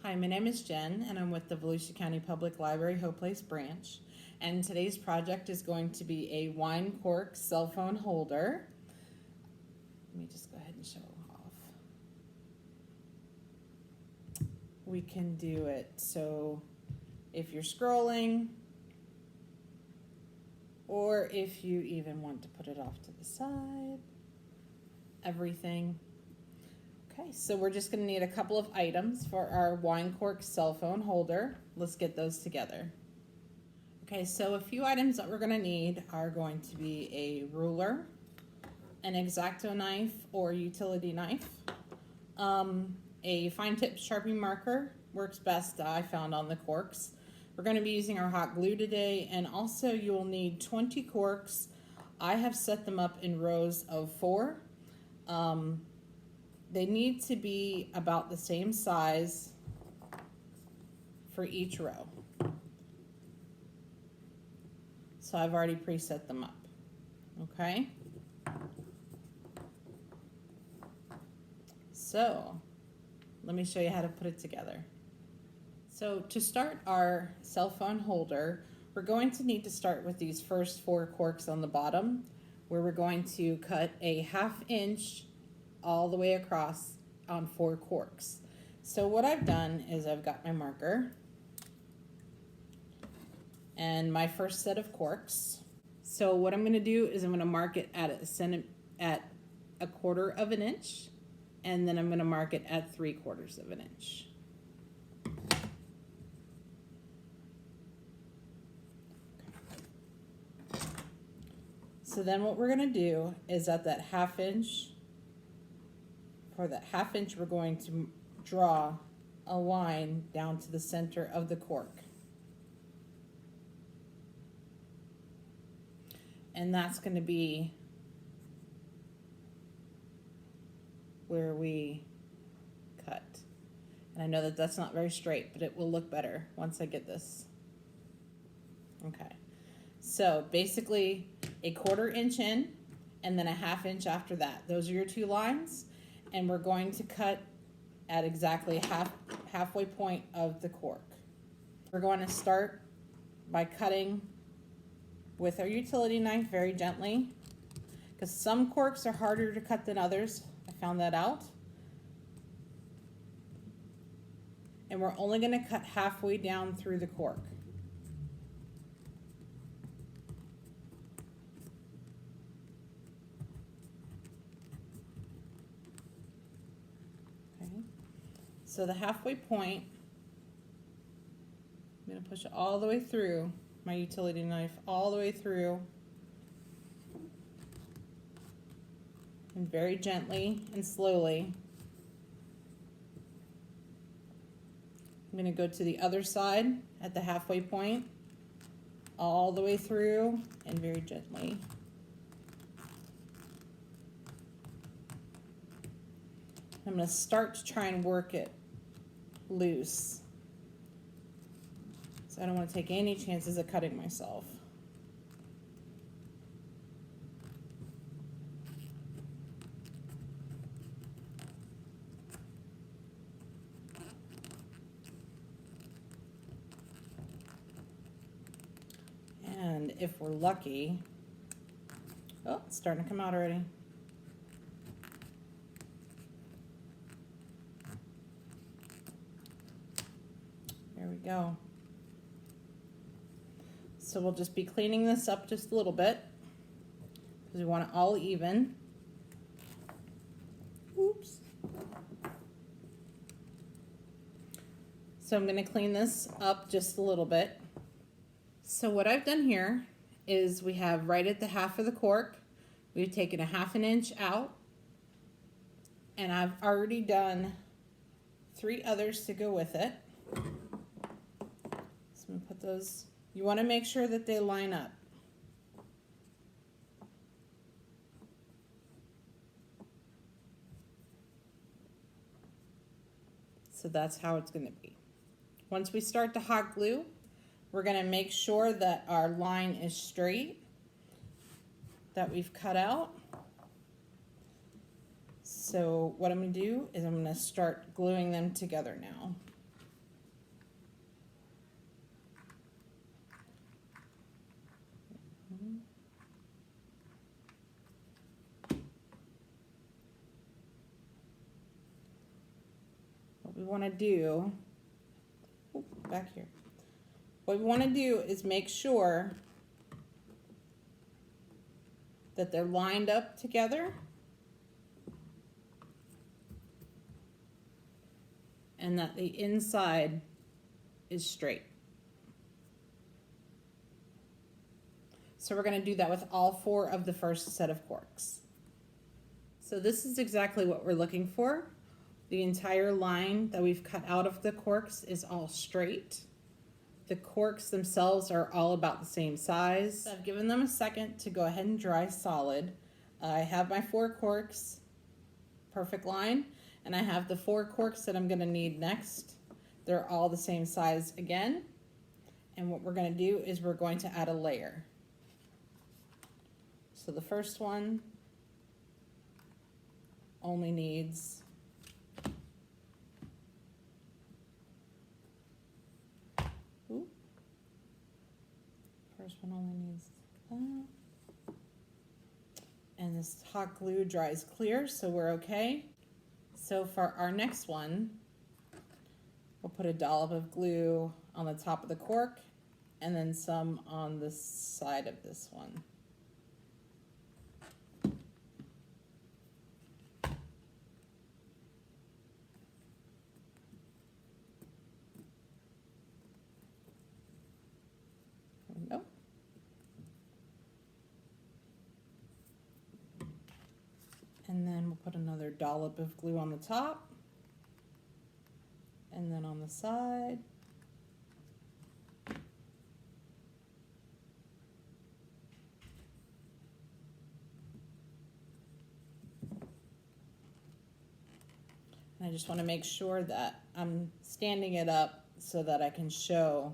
Hi, my name is Jen, and I'm with the Volusia County Public Library Hope Place branch. And today's project is going to be a wine cork cell phone holder. Let me just go ahead and show off. We can do it so if you're scrolling, or if you even want to put it off to the side, everything. Okay, so we're just going to need a couple of items for our wine cork cell phone holder. Let's get those together. Okay, so a few items that we're going to need are going to be a ruler, an X-Acto knife or utility knife, a fine tip Sharpie marker works best, I found on the corks. We're going to be using our hot glue today, and also you will need 20 corks. I have set them up in rows of 4. They need to be about the same size for each row. So I've already preset them up, okay? So let me show you how to put it together. So to start our cell phone holder, we're going to need to start with these first 4 corks on the bottom, where we're going to cut a 1/2 inch all the way across on 4 corks. So what I've done is I've got my marker and my first set of corks. So what I'm going to do is I'm going to mark it at a 1/4 of an inch, and then I'm going to mark it at 3/4 of an inch. So then what we're going to do is at that 1/2 inch, for that 1/2 inch, we're going to draw a line down to the center of the cork. And that's going to be where we cut. And I know that that's not very straight, but it will look better once I get this. Okay. So basically a 1/4 inch in, and then a 1/2 inch after that. Those are your 2 lines. And we're going to cut at exactly halfway point of the cork. We're going to start by cutting with our utility knife very gently, because some corks are harder to cut than others. I found that out. And we're only going to cut halfway down through the cork. So the halfway point, I'm going to push it all the way through, my utility knife all the way through, and very gently and slowly. I'm going to go to the other side at the halfway point, all the way through, and very gently. I'm going to start to try and work it loose. So I don't want to take any chances of cutting myself. And if we're lucky, oh, it's starting to come out already. There we go. So we'll just be cleaning this up just a little bit, because we want it all even. Oops. So I'm going to clean this up just a little bit. So what I've done here is we have right at the half of the cork, we've taken a 1/2 inch out, and I've already done 3 others to go with it. So I'm going to put those, you want to make sure that they line up. So that's how it's going to be. Once we start to hot glue, we're going to make sure that our line is straight that we've cut out. So what I'm going to do is I'm going to start gluing them together now. we want to do, back here. What we want to do is make sure that they're lined up together and that the inside is straight. So we're going to do that with all 4 of the first set of corks. So this is exactly what we're looking for. The entire line that we've cut out of the corks is all straight. The corks themselves are all about the same size. So I've given them a second to go ahead and dry solid. I have my 4 corks, perfect line, and I have the 4 corks that I'm going to need next. They're all the same size again. And what we're going to do is we're going to add a layer. So the first one only needs first one only needs that. And this hot glue dries clear, so we're okay. So for our next one, we'll put a dollop of glue on the top of the cork and then some on the side of this one. There we go. And then we'll put another dollop of glue on the top and then on the side. And I just want to make sure that I'm standing it up so that I can show,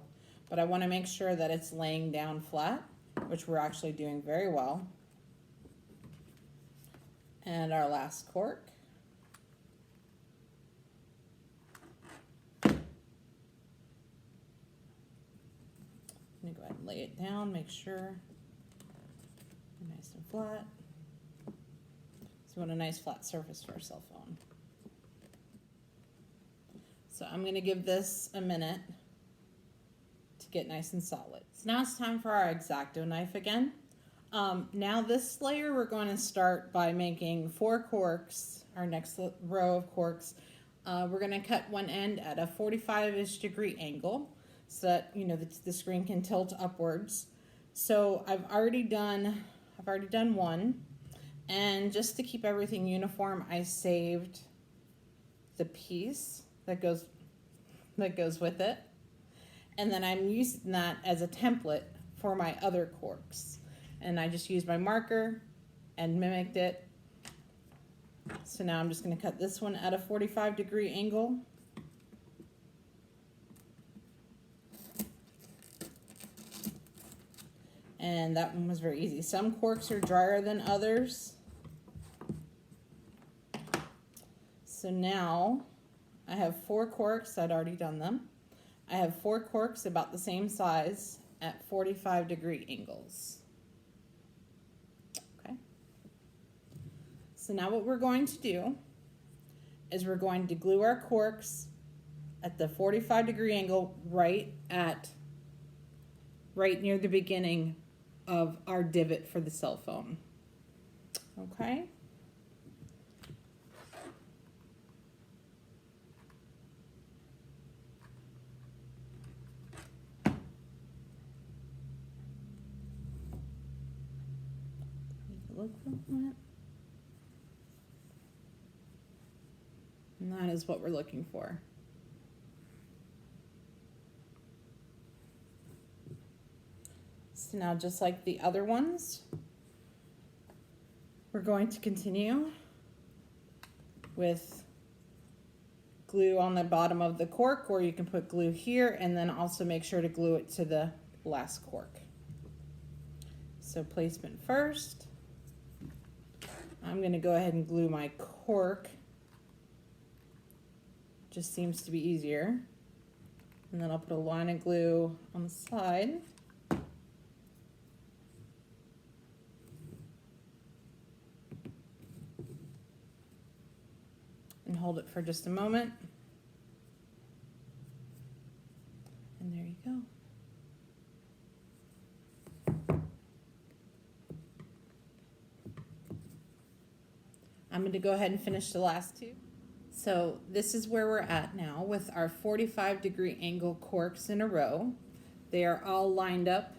but I want to make sure that it's laying down flat, which we're actually doing very well. And our last cork. I'm going to go ahead and lay it down, make sure they're nice and flat. So we want a nice flat surface for our cell phone. So I'm going to give this a minute to get nice and solid. So now it's time for our X-Acto knife again. Now this layer we're going to start by making 4 corks, our next row of corks. We're going to cut one end at a 45-ish degree angle so that the screen can tilt upwards. So I've already done one, and just to keep everything uniform, I saved the piece that goes with it, and then I'm using that as a template for my other corks. And I just used my marker and mimicked it. So now I'm just going to cut this one at a 45 degree angle. And that one was very easy. Some corks are drier than others. So now I have 4 corks. I'd already done them. I have 4 corks about the same size at 45 degree angles. So now what we're going to do is we're going to glue our corks at the 45 degree angle right near the beginning of our divot for the cell phone. Okay? Look for that. And that is what we're looking for. So now, just like the other ones, we're going to continue with glue on the bottom of the cork, or you can put glue here and then also make sure to glue it to the last cork. So placement first. I'm going to go ahead and glue my cork. Just seems to be easier. And then I'll put a line of glue on the side. And hold it for just a moment. And there you go. I'm going to go ahead and finish the last two. So this is where we're at now with our 45-degree angle corks in a row. They are all lined up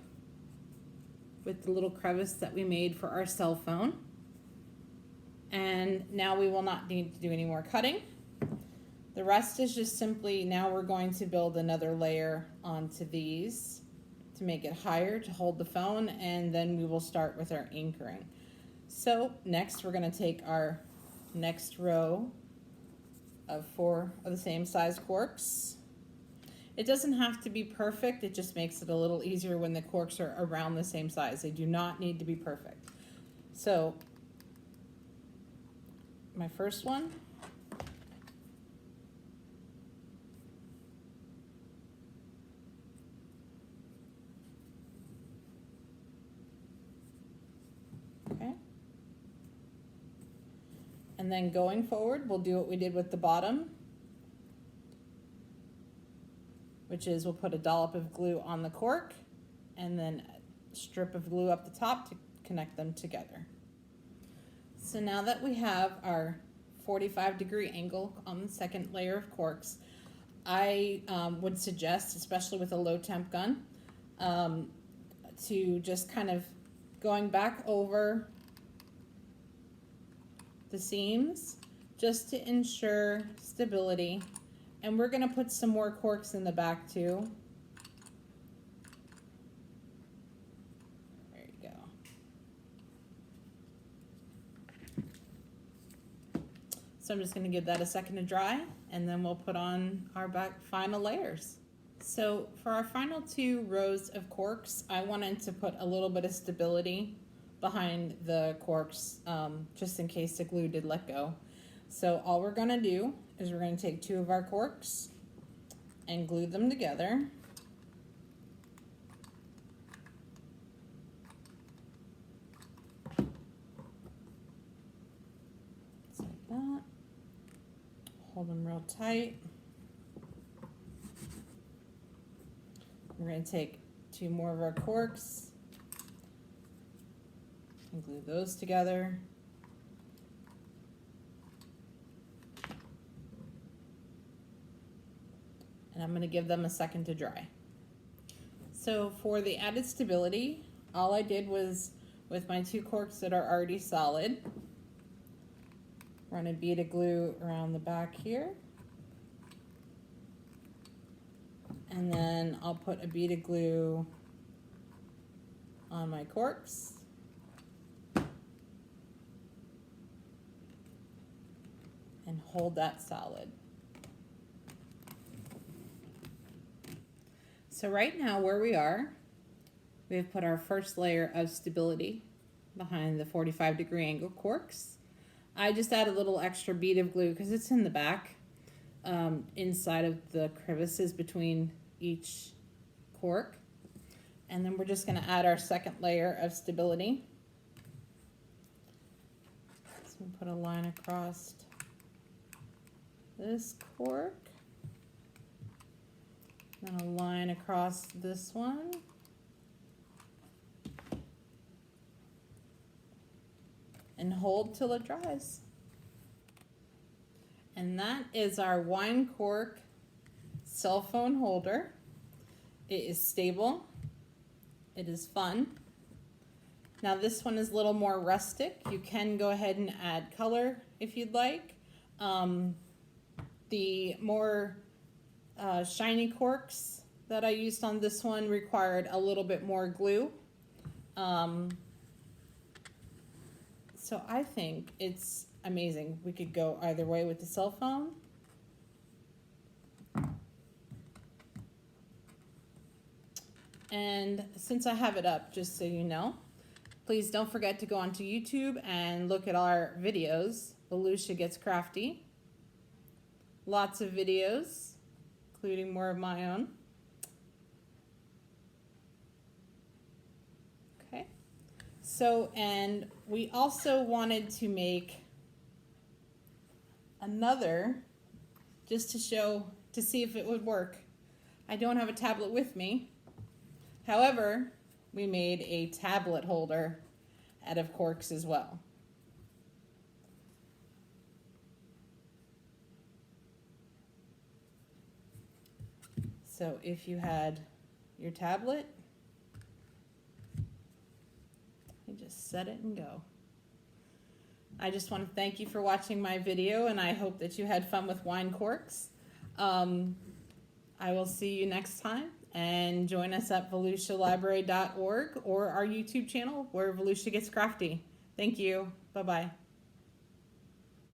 with the little crevice that we made for our cell phone. And now we will not need to do any more cutting. The rest is just simply, now we're going to build another layer onto these to make it higher to hold the phone, and then we will start with our anchoring. So next we're going to take our next row of 4 of the same size corks. It doesn't have to be perfect, it just makes it a little easier when the corks are around the same size. They do not need to be perfect. So my first one, okay. And then going forward, we'll do what we did with the bottom, which is we'll put a dollop of glue on the cork and then a strip of glue up the top to connect them together. So now that we have our 45-degree angle on the second layer of corks, I would suggest, especially with a low temp gun, to just kind of going back over the seams just to ensure stability. And we're going to put some more corks in the back too. There you go. So I'm just going to give that a second to dry, and then we'll put on our final layers. So for our final 2 rows of corks, I wanted to put a little bit of stability behind the corks, just in case the glue did let go. So all we're going to do is we're going to take 2 of our corks and glue them together. Just like that. Hold them real tight. We're going to take 2 more of our corks and glue those together. And I'm going to give them a second to dry. So for the added stability, all I did was, with my 2 corks that are already solid, run a bead of glue around the back here. And then I'll put a bead of glue on my corks. And hold that solid. So right now where we are, we've put our first layer of stability behind the 45-degree angle corks. I just add a little extra bead of glue because it's in the back, inside of the crevices between each cork. And then we're just going to add our second layer of stability. So we'll put a line across this cork. Then a line across this one. And hold till it dries. And that is our Wine Cork Cellphone Holder. It is stable. It is fun. Now this one is a little more rustic. You can go ahead and add color if you'd like. The more shiny corks that I used on this one required a little bit more glue. So I think it's amazing. We could go either way with the cell phone. And since I have it up, just so you know, please don't forget to go onto YouTube and look at our videos. Volusia Gets Crafty. Lots of videos, including more of my own. Okay. So, and we also wanted to make another, just to show, to see if it would work. I don't have a tablet with me. However, we made a tablet holder out of corks as well. So if you had your tablet, you just set it and go. I just want to thank you for watching my video, and I hope that you had fun with wine corks. I will see you next time, and join us at volusialibrary.org or our YouTube channel where Volusia gets crafty. Thank you. Bye-bye.